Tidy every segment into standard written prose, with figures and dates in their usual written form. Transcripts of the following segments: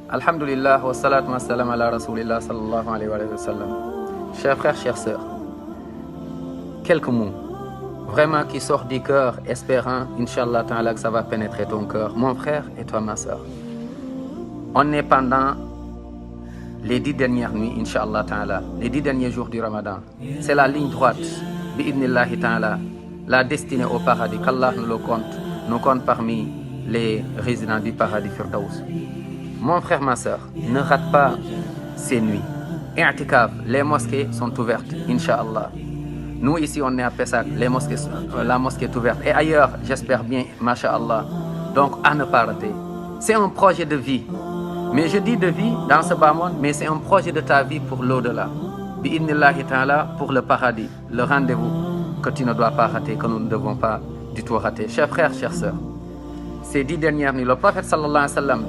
Alhamdulillah, wa salatu wa salam ala rasulillah sallallahu alayhi wa sallam. Chers frères, chères sœurs, quelques mots, vraiment qui sortent du cœur, espérant, Inch'Allah ta'ala, que ça va pénétrer ton cœur, mon frère et toi, ma sœur. On est pendant les 10 dernières nuits, Inch'Allah ta'ala, les 10 derniers jours du Ramadan. C'est la ligne droite, bi'idnillahi ta'ala, la destinée au paradis, qu'Allah nous compte parmi les résidents du paradis Firdaus. Mon frère, ma sœur, ne rate pas ces nuits. I'tikaf, les mosquées sont ouvertes, Inch'Allah. Nous, ici, on est à Pessac, la mosquée est ouverte. Et ailleurs, j'espère bien, Masha'Allah. Donc, à ne pas rater. C'est un projet de vie. Mais je dis de vie dans ce bas monde, mais c'est un projet de ta vie pour l'au-delà. Bi'idnillahi ta'ala, pour le paradis, le rendez-vous que tu ne dois pas rater, que nous ne devons pas du tout rater. Chers frères, chères sœurs, ces 10 dernières nuits, le prophète sallallahu alayhi wa sallam,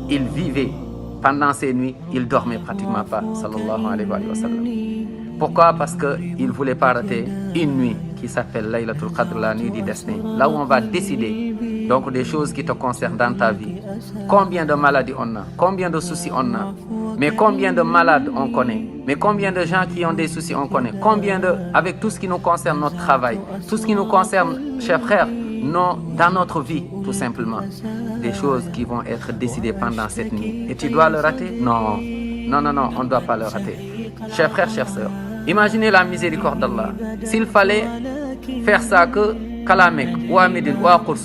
il vivait pendant ces nuits, il dormait pratiquement pas, sallallahu alayhi wa sallam. Pourquoi? Parce qu'il ne voulait pas rater une nuit qui s'appelle Laylatul Qadr, la nuit du destin, là où on va décider donc des choses qui te concernent dans ta vie. Combien de maladies on a, combien de soucis on a, mais combien de malades on connaît, mais combien de gens qui ont des soucis on connaît, combien de, avec tout ce qui nous concerne, notre travail, tout ce qui nous concerne, chers frères, dans notre vie, tout simplement, des choses qui vont être décidées pendant cette nuit. Et tu dois le rater? Non, non, non, non, on ne doit pas le rater. Chers frères, chères sœurs, imaginez la miséricorde d'Allah. S'il fallait faire ça qu'à la Mecque, ou à Médine, ou à Kours,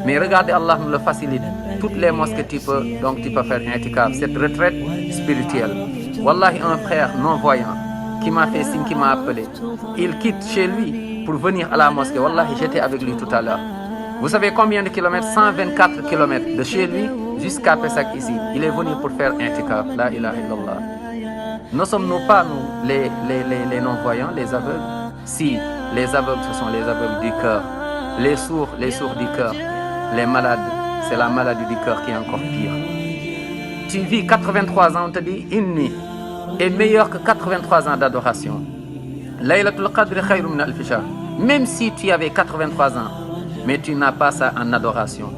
mais regardez, Allah nous le facilite. Toutes les mosquées, tu peux faire un i'tikaf, cette retraite spirituelle. Wallahi, un frère non-voyant qui m'a fait signe, qui m'a appelé, il quitte chez lui pour venir à la mosquée. Wallahi, j'étais avec lui tout à l'heure. Vous savez combien de kilomètres? 124 kilomètres de chez lui jusqu'à Pessac ici. Il est venu pour faire un i'tikaf. La ilaha illallah. Ne sommes-nous pas, nous, les non-voyants, les aveugles? Si, les aveugles, ce sont les aveugles du cœur. Les sourds du cœur. Les malades, c'est la maladie du cœur qui est encore pire. Tu vis 83 ans, on te dit, une nuit est meilleure que 83 ans d'adoration. Laylatul Qadr khayrun min alfi shahr. Même si tu avais 83 ans, mais tu n'as pas ça en adoration.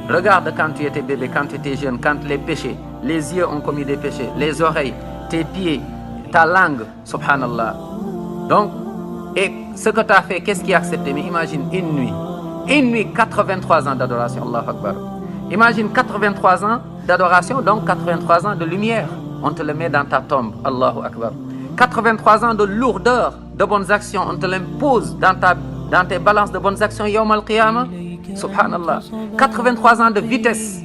Regarde quand tu étais bébé, quand tu étais jeune, quand les péchés, les yeux ont commis des péchés, les oreilles, tes pieds, ta langue, subhanallah. Donc, et ce que tu as fait, qu'est-ce qui est accepté? Mais imagine une nuit, 83 ans d'adoration, Allahu Akbar. Imagine 83 ans d'adoration, donc 83 ans de lumière. On te le met dans ta tombe, Allahu Akbar. 83 ans de lourdeur, de bonnes actions, on te l'impose dans tes balances de bonnes actions, Yawm al-Qiyamah, subhanallah. 83 ans de vitesse,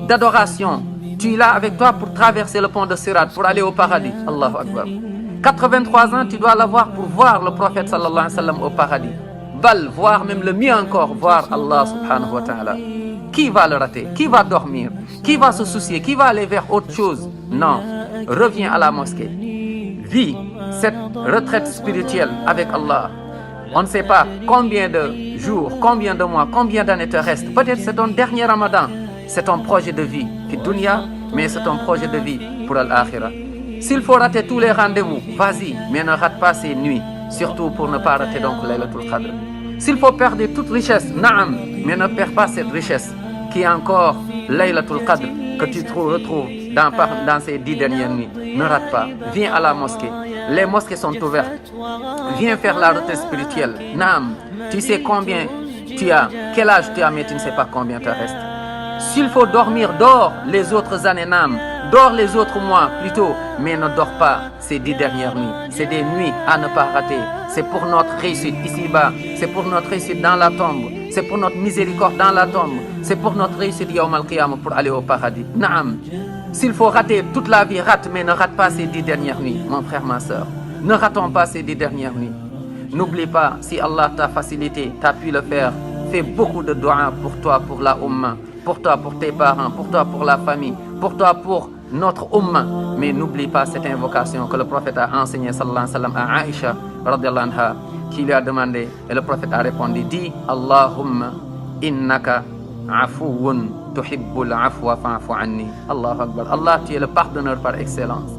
d'adoration. Tu es là avec toi pour traverser le pont de Sirat, pour aller au paradis, Allahu Akbar. 83 ans, tu dois l'avoir pour voir le prophète sallallahu alayhi wa sallam au paradis. Voir même le mieux encore, voir Allah subhanahu wa ta'ala. Qui va le rater? Qui va dormir? Qui va se soucier? Qui va aller vers autre chose? Non, reviens à la mosquée. Vis cette retraite spirituelle avec Allah. On ne sait pas combien de jours, combien de mois, combien d'années te restent. Peut-être c'est ton dernier Ramadan. C'est ton projet de vie. Fi dunya, mais c'est ton projet de vie pour l'akhirah. S'il faut rater tous les rendez-vous, vas-y, mais ne rate pas ces nuits. Surtout pour ne pas rater donc Laylatul Qadr. S'il faut perdre toute richesse, naam, mais ne perds pas cette richesse qui est encore Laylatul Qadr que tu retrouves dans ces 10 dernières nuits. Ne rate pas. Viens à la mosquée. Les mosquées sont ouvertes. Viens faire la retraite spirituelle. Naam, tu sais combien tu as, quel âge tu as, mais tu ne sais pas combien te reste. S'il faut dormir, dors les autres années, naam. Dors les autres mois plutôt, mais ne dors pas ces 10 dernières nuits. C'est des nuits à ne pas rater. C'est pour notre réussite ici-bas. C'est pour notre réussite dans la tombe. C'est pour notre miséricorde dans la tombe. C'est pour notre réussite Yawm al-Qiyamah pour aller au paradis. Naam. S'il faut rater toute la vie, rate, mais ne rate pas ces 10 dernières nuits, mon frère, ma soeur. Ne ratons pas ces 10 dernières nuits. N'oublie pas, si Allah t'a facilité, t'as pu le faire, fais beaucoup de doigts pour toi, pour la Ummah, pour toi, pour tes parents, pour toi, pour la famille, pour toi, pour notre Ummah. Mais n'oublie pas cette invocation que le prophète a enseignée, sallallahu alayhi wa sallam, à Aïcha, radiyallahu anha, qui lui a demandé, et le prophète a répondu, dis, Allahumma innaka afouun tuhibbul afwa fa'fu anni. Allahu Akbar. Allah, tu es le pardonneur par excellence.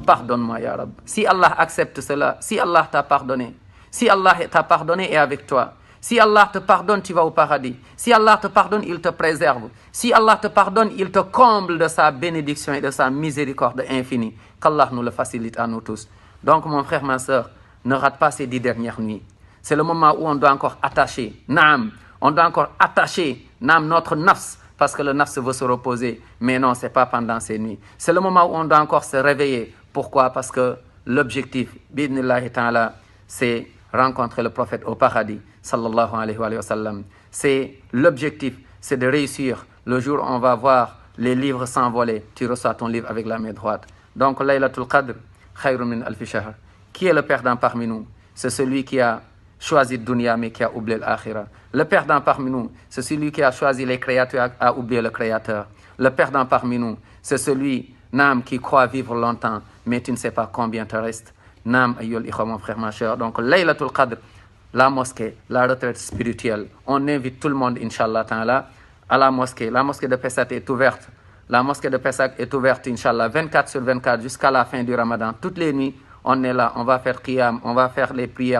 Pardonne-moi, ya Rab. Si Allah accepte cela, si Allah t'a pardonné, si Allah t'a pardonné et avec toi, Si Allah te pardonne, tu vas au paradis. Si Allah te pardonne, il te préserve. Si Allah te pardonne, il te comble de sa bénédiction et de sa miséricorde infinie. Qu'Allah nous le facilite à nous tous. Donc, mon frère, ma soeur, ne rate pas ces 10 dernières nuits. C'est le moment où on doit encore attacher, on doit encore attacher, notre nafs, parce que le nafs veut se reposer. Mais non, ce n'est pas pendant ces nuits. C'est le moment où on doit encore se réveiller. Pourquoi? Parce que l'objectif, bidnillahi ta'ala, c'est rencontrer le prophète au paradis, sallallahu alayhi wa sallam. C'est l'objectif, c'est de réussir. Le jour où on va voir les livres s'envoler, tu reçois ton livre avec la main droite. Donc, Laylatul Qadr, khayrun min alfi shahr. Qui est le perdant parmi nous? C'est celui qui a choisi le dunya mais qui a oublié l'akhira. Le perdant parmi nous, c'est celui qui a choisi les créatures a oublié le créateur. Le perdant parmi nous, c'est celui qui croit vivre longtemps mais tu ne sais pas combien te reste. Ayyul ikhwa, mon frère, ma chère. Donc, Laylatul Qadr, la mosquée, la retraite spirituelle. On invite tout le monde, Inch'Allah ta'ala, à la mosquée. La mosquée de Pessah est ouverte. La mosquée de Pessah est ouverte, Inch'Allah, 24 sur 24 jusqu'à la fin du Ramadan. Toutes les nuits, on est là, on va faire qiyam, on va faire les prières.